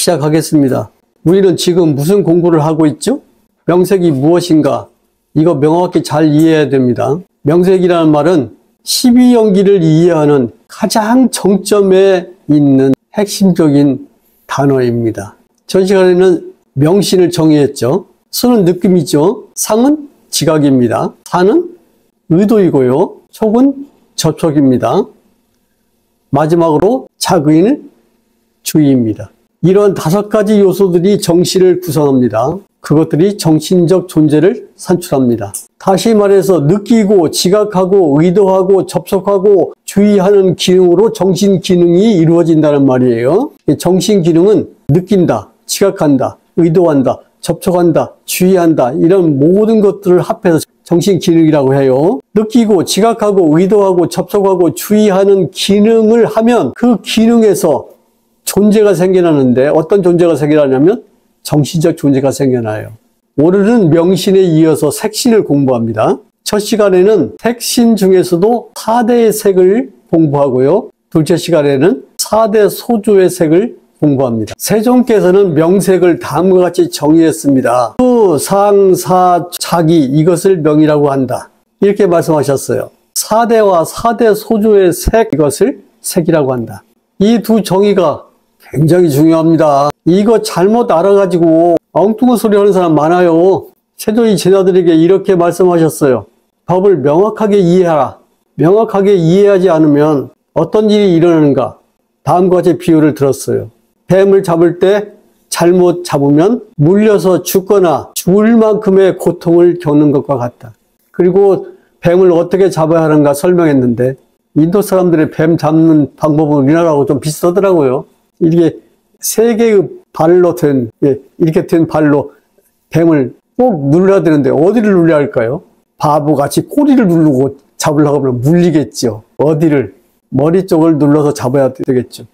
시작하겠습니다. 우리는 지금 무슨 공부를 하고 있죠? 명색이 무엇인가? 이거 명확히 잘 이해해야 됩니다. 명색이라는 말은 12연기를 이해하는 가장 정점에 있는 핵심적인 단어입니다. 전 시간에는 명신을 정의했죠. 수는 느낌이죠. 상은 지각입니다. 사는 의도이고요. 촉은 접촉입니다. 마지막으로 작의는 주의입니다. 이런 5가지 요소들이 정신을 구성합니다. 그것들이 정신적 존재를 산출합니다. 다시 말해서 느끼고 지각하고 의도하고 접촉하고 주의하는 기능으로 정신 기능이 이루어진다는 말이에요. 정신 기능은 느낀다, 지각한다, 의도한다, 접촉한다, 주의한다, 이런 모든 것들을 합해서 정신 기능이라고 해요. 느끼고 지각하고 의도하고 접촉하고 주의하는 기능을 하면 그 기능에서 존재가 생겨나는데, 어떤 존재가 생겨나냐면 정신적 존재가 생겨나요. 오늘은 명신에 이어서 색신을 공부합니다. 첫 시간에는 색신 중에서도 4대의 색을 공부하고요. 둘째 시간에는 4대 소조의 색을 공부합니다. 세종께서는 명색을 다음과 같이 정의했습니다. 수, 상, 사, 자기, 이것을 명이라고 한다. 이렇게 말씀하셨어요. 4대와 4대 소조의 색, 이것을 색이라고 한다. 이 두 정의가 굉장히 중요합니다. 이거 잘못 알아가지고 엉뚱한 소리 하는 사람 많아요. 세종이 제자들에게 이렇게 말씀하셨어요. 법을 명확하게 이해하라. 명확하게 이해하지 않으면 어떤 일이 일어나는가? 다음과 같이 비유를 들었어요. 뱀을 잡을 때 잘못 잡으면 물려서 죽거나 죽을 만큼의 고통을 겪는 것과 같다. 그리고 뱀을 어떻게 잡아야 하는가 설명했는데, 인도 사람들의 뱀 잡는 방법은 우리나라하고 좀 비슷하더라고요. 이게 3개의 발로 된, 이렇게 된 발로 뱀을 꼭 눌러야 되는데 어디를 눌러야 할까요? 바보같이 꼬리를 누르고 잡으려고 하면 물리겠죠. 어디를? 머리 쪽을 눌러서 잡아야 되겠죠.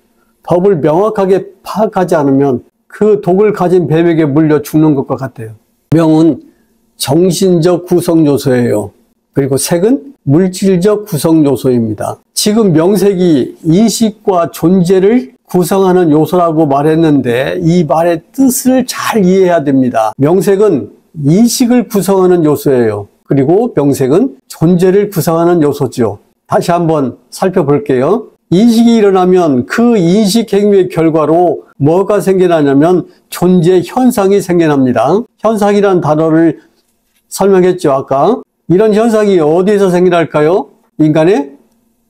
법을 명확하게 파악하지 않으면 그 독을 가진 뱀에게 물려 죽는 것과 같아요. 명은 정신적 구성 요소예요. 그리고 색은 물질적 구성 요소입니다. 지금 명색이 인식과 존재를 구성하는 요소라고 말했는데, 이 말의 뜻을 잘 이해해야 됩니다. 명색은 인식을 구성하는 요소예요. 그리고 명색은 존재를 구성하는 요소죠. 다시 한번 살펴볼게요. 인식이 일어나면 그 인식 행위의 결과로 뭐가 생겨나냐면 존재 현상이 생겨납니다. 현상이라는 단어를 설명했죠, 아까. 이런 현상이 어디에서 생겨날까요? 인간의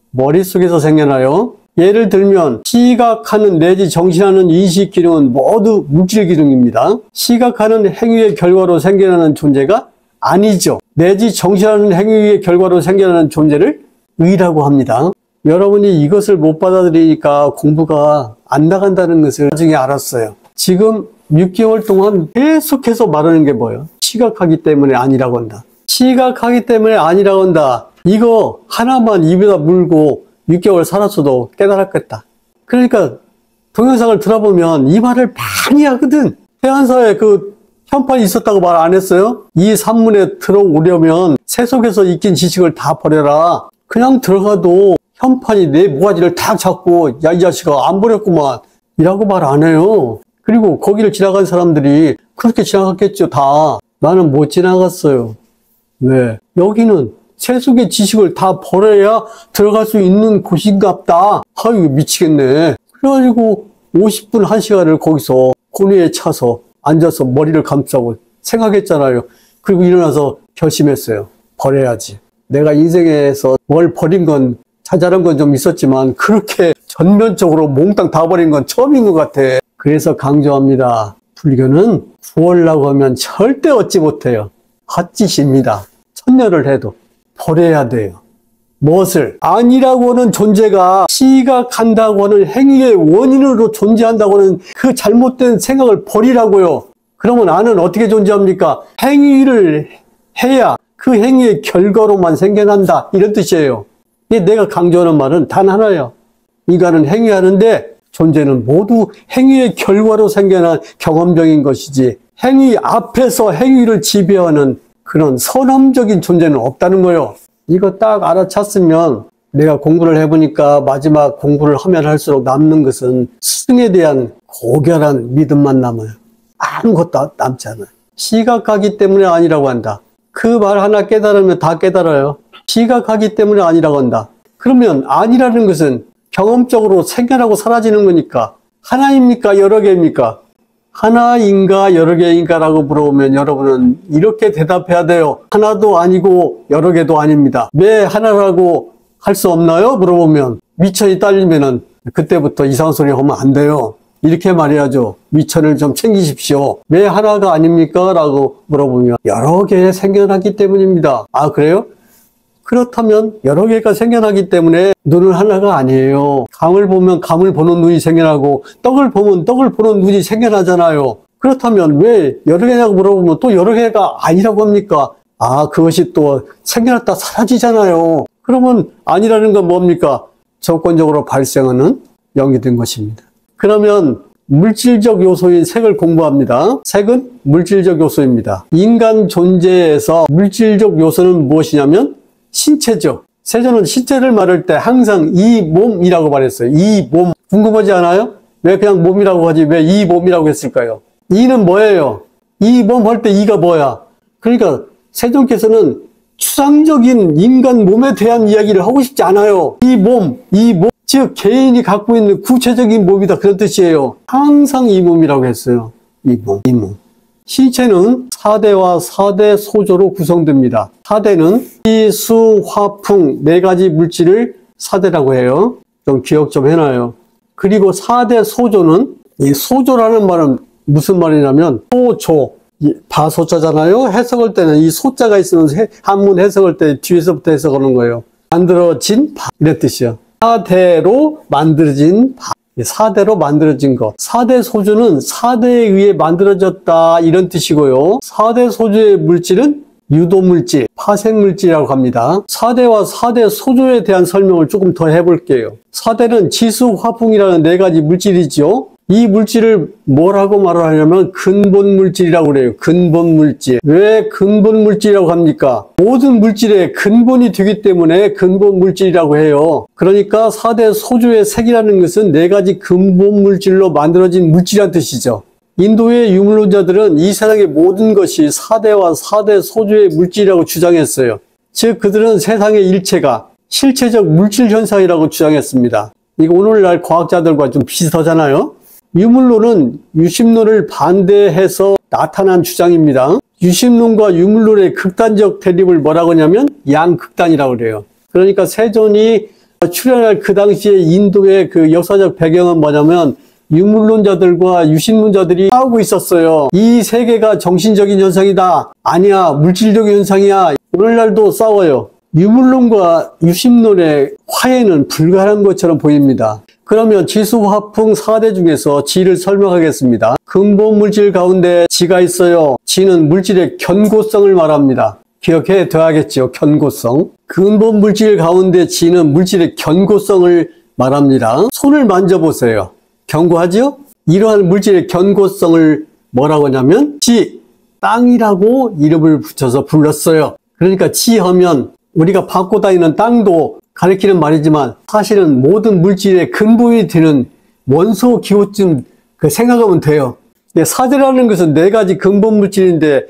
머릿속에서 생겨나요. 예를 들면 시각하는 내지 정신하는 인식 기능은 모두 물질 기능입니다. 시각하는 행위의 결과로 생겨나는 존재가 아니죠. 내지 정신하는 행위의 결과로 생겨나는 존재를 의라고 합니다. 여러분이 이것을 못 받아들이니까 공부가 안 나간다는 것을 나중에 알았어요. 지금 6개월 동안 계속해서 말하는 게 뭐예요? 시각하기 때문에 아니라고 한다. 시각하기 때문에 아니라고 한다. 이거 하나만 입에다 물고 6개월 살았어도 깨달았겠다. 그러니까 동영상을 들어보면 이 말을 많이 하거든. 해안사에 그 현판이 있었다고 말 안 했어요? 이 산문에 들어오려면 새 속에서 익힌 지식을 다 버려라. 그냥 들어가도 현판이 내 모가지를 탁 잡고 야 이 자식아 안 버렸구만 이라고 말 안 해요. 그리고 거기를 지나간 사람들이 그렇게 지나갔겠죠. 다. 나는 못 지나갔어요. 왜? 여기는 세속의 지식을 다 버려야 들어갈 수 있는 곳인갑다. 아유 미치겠네. 그래가지고 50분 1시간을 거기서 고뇌에 차서 앉아서 머리를 감싸고 생각했잖아요. 그리고 일어나서 결심했어요. 버려야지. 내가 인생에서 뭘 버린 건 자잘한 건 좀 있었지만 그렇게 전면적으로 몽땅 다 버린 건 처음인 것 같아. 그래서 강조합니다. 불교는 구하려고 하면 절대 얻지 못해요. 헛짓입니다. 천년을 해도 버려야 돼요. 무엇을? 아니라고 하는 존재가 시각한다고 하는 행위의 원인으로 존재한다고 하는 그 잘못된 생각을 버리라고요. 그러면 아는 어떻게 존재합니까? 행위를 해야 그 행위의 결과로만 생겨난다. 이런 뜻이에요. 내가 강조하는 말은 단 하나예요. 인간은 행위하는데 존재는 모두 행위의 결과로 생겨난 경험적인 것이지 행위 앞에서 행위를 지배하는 그런 선험적인 존재는 없다는 거예요. 이거 딱 알아챘으면 내가 공부를 해보니까 마지막 공부를 하면 할수록 남는 것은 스승에 대한 고결한 믿음만 남아요. 아무것도 남지 않아요. 시각하기 때문에 아니라고 한다. 그 말 하나 깨달으면 다 깨달아요. 시각하기 때문에 아니라고 한다. 그러면 아니라는 것은 경험적으로 생겨나고 사라지는 거니까 하나입니까? 여러 개입니까? 하나인가 여러 개인가 라고 물어보면 여러분은 이렇게 대답해야 돼요. 하나도 아니고 여러 개도 아닙니다. 왜 하나라고 할 수 없나요? 물어보면 미천이 딸리면은 그때부터 이상한 소리 하면 안 돼요. 이렇게 말해야죠. 미천을 좀 챙기십시오. 왜 하나가 아닙니까? 라고 물어보면 여러 개 생겨나기 때문입니다. 아, 그래요? 그렇다면 여러 개가 생겨나기 때문에 눈은 하나가 아니에요. 감을 보면 감을 보는 눈이 생겨나고 떡을 보면 떡을 보는 눈이 생겨나잖아요. 그렇다면 왜 여러 개냐고 물어보면 또 여러 개가 아니라고 합니까? 아, 그것이 또 생겨났다 사라지잖아요. 그러면 아니라는 건 뭡니까? 조건적으로 발생하는 영이 된 것입니다. 그러면 물질적 요소인 색을 공부합니다. 색은 물질적 요소입니다. 인간 존재에서 물질적 요소는 무엇이냐면 신체죠. 세존은 신체를 말할 때 항상 이 몸이라고 말했어요. 이 몸. 궁금하지 않아요? 왜 그냥 몸이라고 하지 왜 이 몸이라고 했을까요? 이는 뭐예요? 이 몸 할 때 이가 뭐야? 그러니까 세존께서는 추상적인 인간 몸에 대한 이야기를 하고 싶지 않아요. 이 몸, 즉 개인이 갖고 있는 구체적인 몸이다 그런 뜻이에요. 항상 이 몸이라고 했어요. 이 몸. 신체는 4대와 4대 소조로 구성됩니다. 4대는 이, 수, 화, 풍 4가지 물질을 4대라고 해요. 좀 기억 좀 해놔요. 그리고 4대 소조는 이 소조라는 말은 무슨 말이냐면 소조, 바소자잖아요. 해석할 때는 이 소자가 있으면 한문 해석할 때 뒤에서부터 해석하는 거예요. 만들어진 바 이런 뜻이요. 4대로 만들어진 바. 4대로 만들어진 것. 4대 소주는 4대에 의해 만들어졌다 이런 뜻이고요. 4대 소주의 물질은 유도물질, 파생물질이라고 합니다. 4대와 4대 소주에 대한 설명을 조금 더 해볼게요. 4대는 지수, 화풍이라는 4가지 물질이죠. 이 물질을 뭐라고 말을 하냐면 근본물질이라고 그래요. 근본물질. 왜 근본물질이라고 합니까? 모든 물질의 근본이 되기 때문에 근본물질이라고 해요. 그러니까 4대 소주의 색이라는 것은 4가지 근본물질로 만들어진 물질이라는 뜻이죠. 인도의 유물론자들은 이 세상의 모든 것이 4대와 4대 소주의 물질이라고 주장했어요. 즉 그들은 세상의 일체가 실체적 물질 현상이라고 주장했습니다. 이거 오늘날 과학자들과 좀 비슷하잖아요. 유물론은 유심론을 반대해서 나타난 주장입니다. 유심론과 유물론의 극단적 대립을 뭐라고 하냐면 양극단이라고 그래요. 그러니까 세존이 출현할 그 당시에 인도의 그 역사적 배경은 뭐냐면 유물론자들과 유심론자들이 싸우고 있었어요. 이 세계가 정신적인 현상이다. 아니야, 물질적인 현상이야. 오늘날도 싸워요. 유물론과 유심론의 화해는 불가능한 것처럼 보입니다. 그러면 지수, 화풍 4대 중에서 지를 설명하겠습니다. 근본 물질 가운데 지가 있어요. 지는 물질의 견고성을 말합니다. 기억해 둬야겠죠. 견고성. 근본 물질 가운데 지는 물질의 견고성을 말합니다. 손을 만져보세요. 견고하죠? 이러한 물질의 견고성을 뭐라고 하냐면 지, 땅이라고 이름을 붙여서 불렀어요. 그러니까 지 하면 우리가 밟고 다니는 땅도 가리키는 말이지만 사실은 모든 물질의 근본이 되는 원소 기호쯤 생각하면 돼요. 사대라는 것은 4가지 근본 물질인데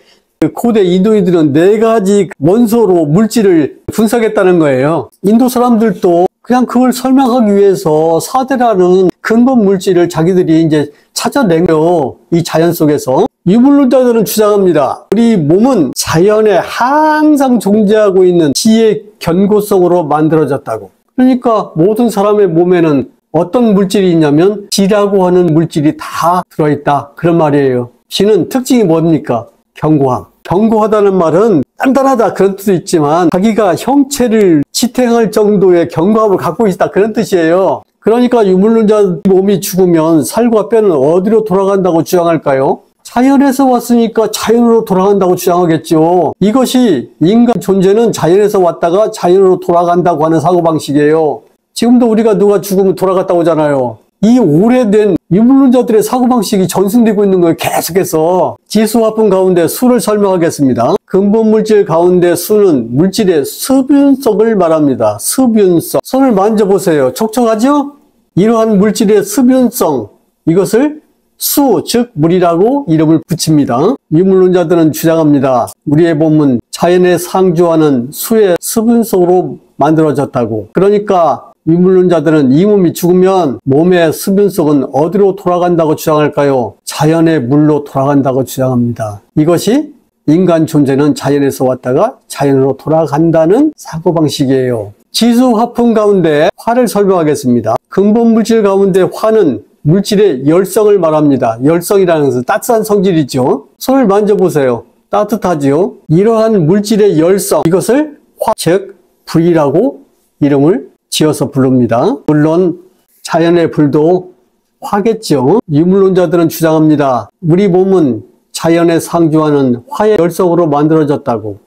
고대 인도인들은 4가지 원소로 물질을 분석했다는 거예요. 인도 사람들도 그냥 그걸 설명하기 위해서 4대라는 근본 물질을 자기들이 이제 찾아낸 거예요. 이 자연 속에서. 유물론자들은 주장합니다. 우리 몸은 자연에 항상 존재하고 있는 지의 견고성으로 만들어졌다고. 그러니까 모든 사람의 몸에는 어떤 물질이 있냐면 지라고 하는 물질이 다 들어있다. 그런 말이에요. 지는 특징이 뭡니까? 견고함. 견고하다는 말은 단단하다 그런 뜻도 있지만 자기가 형체를 지탱할 정도의 견고함을 갖고 있다 그런 뜻이에요. 그러니까 유물론자 몸이 죽으면 살과 뼈는 어디로 돌아간다고 주장할까요? 자연에서 왔으니까 자연으로 돌아간다고 주장하겠죠. 이것이 인간 존재는 자연에서 왔다가 자연으로 돌아간다고 하는 사고방식이에요. 지금도 우리가 누가 죽으면 돌아갔다 오잖아요. 이 오래된 유물론자들의 사고방식이 전승되고 있는 거예요. 계속해서. 지수화풍 가운데 수를 설명하겠습니다. 근본물질 가운데 수는 물질의 습윤성을 말합니다. 습윤성. 손을 만져보세요. 촉촉하죠? 이러한 물질의 습윤성, 이것을 수, 즉 물이라고 이름을 붙입니다. 유물론자들은 주장합니다. 우리의 몸은 자연에 상주하는 수의 수분 속으로 만들어졌다고. 그러니까 유물론자들은 이 몸이 죽으면 몸의 수분 속은 어디로 돌아간다고 주장할까요? 자연의 물로 돌아간다고 주장합니다. 이것이 인간 존재는 자연에서 왔다가 자연으로 돌아간다는 사고방식이에요. 지수화풍 가운데 화를 설명하겠습니다. 근본 물질 가운데 화는 물질의 열성을 말합니다. 열성이라는 것은 따뜻한 성질이죠. 손을 만져보세요. 따뜻하지요. 이러한 물질의 열성, 이것을 화, 즉 불이라고 이름을 지어서 부릅니다. 물론 자연의 불도 화겠죠. 유물론자들은 주장합니다. 우리 몸은 자연에 상주하는 화의 열성으로 만들어졌다고.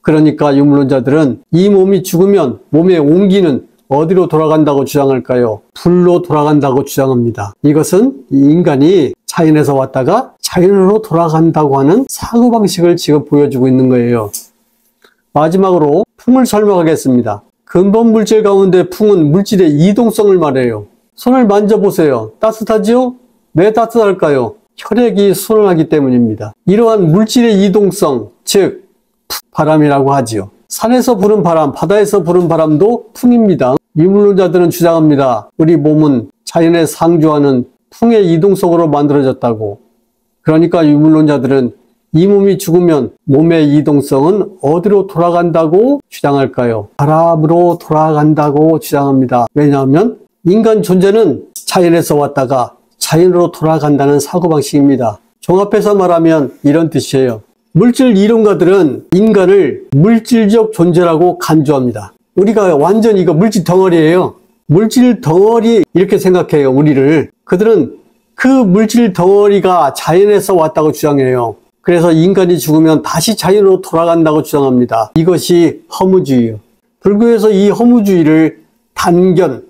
그러니까 유물론자들은 이 몸이 죽으면 몸의 온기는 어디로 돌아간다고 주장할까요? 불로 돌아간다고 주장합니다. 이것은 인간이 자연에서 왔다가 자연으로 돌아간다고 하는 사고방식을 지금 보여주고 있는 거예요. 마지막으로 풍을 설명하겠습니다. 근본 물질 가운데 풍은 물질의 이동성을 말해요. 손을 만져보세요. 따뜻하지요? 왜 따뜻할까요? 혈액이 순환하기 때문입니다. 이러한 물질의 이동성, 즉 바람이라고 하지요. 산에서 부는 바람, 바다에서 부는 바람도 풍입니다. 유물론자들은 주장합니다. 우리 몸은 자연에 상주하는 풍의 이동성으로 만들어졌다고. 그러니까 유물론자들은 이 몸이 죽으면 몸의 이동성은 어디로 돌아간다고 주장할까요? 바람으로 돌아간다고 주장합니다. 왜냐하면 인간 존재는 자연에서 왔다가 자연으로 돌아간다는 사고방식입니다. 종합해서 말하면 이런 뜻이에요. 물질 이론가들은 인간을 물질적 존재라고 간주합니다. 우리가 완전 이거 물질 덩어리예요. 물질 덩어리 이렇게 생각해요. 우리를. 그들은 그 물질 덩어리가 자연에서 왔다고 주장해요. 그래서 인간이 죽으면 다시 자연으로 돌아간다고 주장합니다. 이것이 허무주의예요. 불교에서 이 허무주의를 단견,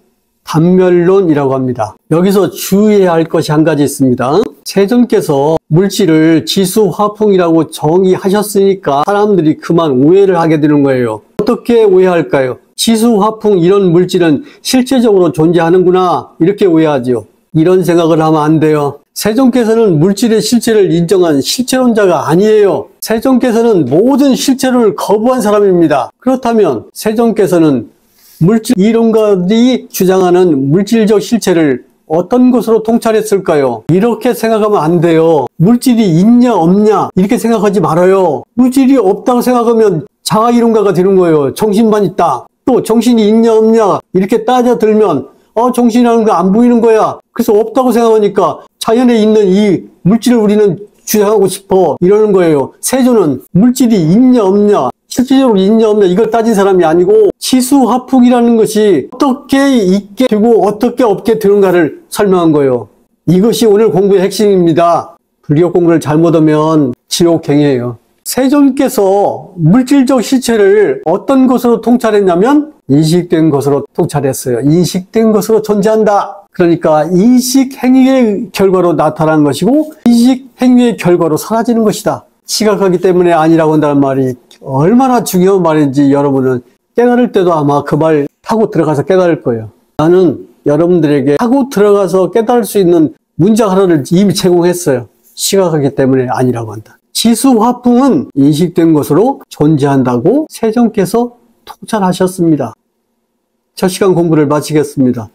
단멸론이라고 합니다. 여기서 주의해야 할 것이 한 가지 있습니다. 세존께서 물질을 지수화풍이라고 정의하셨으니까 사람들이 그만 오해를 하게 되는 거예요. 어떻게 오해할까요? 지수화풍 이런 물질은 실제적으로 존재하는구나 이렇게 오해하지요. 이런 생각을 하면 안 돼요. 세존께서는 물질의 실체를 인정한 실체론자가 아니에요. 세존께서는 모든 실체론을 거부한 사람입니다. 그렇다면 세존께서는 물질 이론가들이 주장하는 물질적 실체를 어떤 것으로 통찰했을까요? 이렇게 생각하면 안 돼요. 물질이 있냐 없냐 이렇게 생각하지 말아요. 물질이 없다고 생각하면 자아이론가가 되는 거예요. 정신만 있다. 또 정신이 있냐 없냐 이렇게 따져들면 정신이라는 거 안 보이는 거야. 그래서 없다고 생각하니까 자연에 있는 이 물질을 우리는 주장하고 싶어 이러는 거예요. 세존은 물질이 있냐 없냐 실질적으로 있냐 없냐 이걸 따진 사람이 아니고 지수화풍이라는 것이 어떻게 있게 되고 어떻게 없게 되는가를 설명한 거예요. 이것이 오늘 공부의 핵심입니다. 불교 공부를 잘못하면 지옥행이에요. 세존께서 물질적 실체를 어떤 것으로 통찰했냐면 인식된 것으로 통찰했어요. 인식된 것으로 존재한다. 그러니까 인식 행위의 결과로 나타나는 것이고 인식 행위의 결과로 사라지는 것이다. 시각하기 때문에 아니라고 한다는 말이 얼마나 중요한 말인지 여러분은 깨달을 때도 아마 그 말 타고 들어가서 깨달을 거예요. 나는 여러분들에게 타고 들어가서 깨달을 수 있는 문장 하나를 이미 제공했어요. 시각하기 때문에 아니라고 한다. 지수화풍은 인식된 것으로 존재한다고 세존께서 통찰하셨습니다. 첫 시간 공부를 마치겠습니다.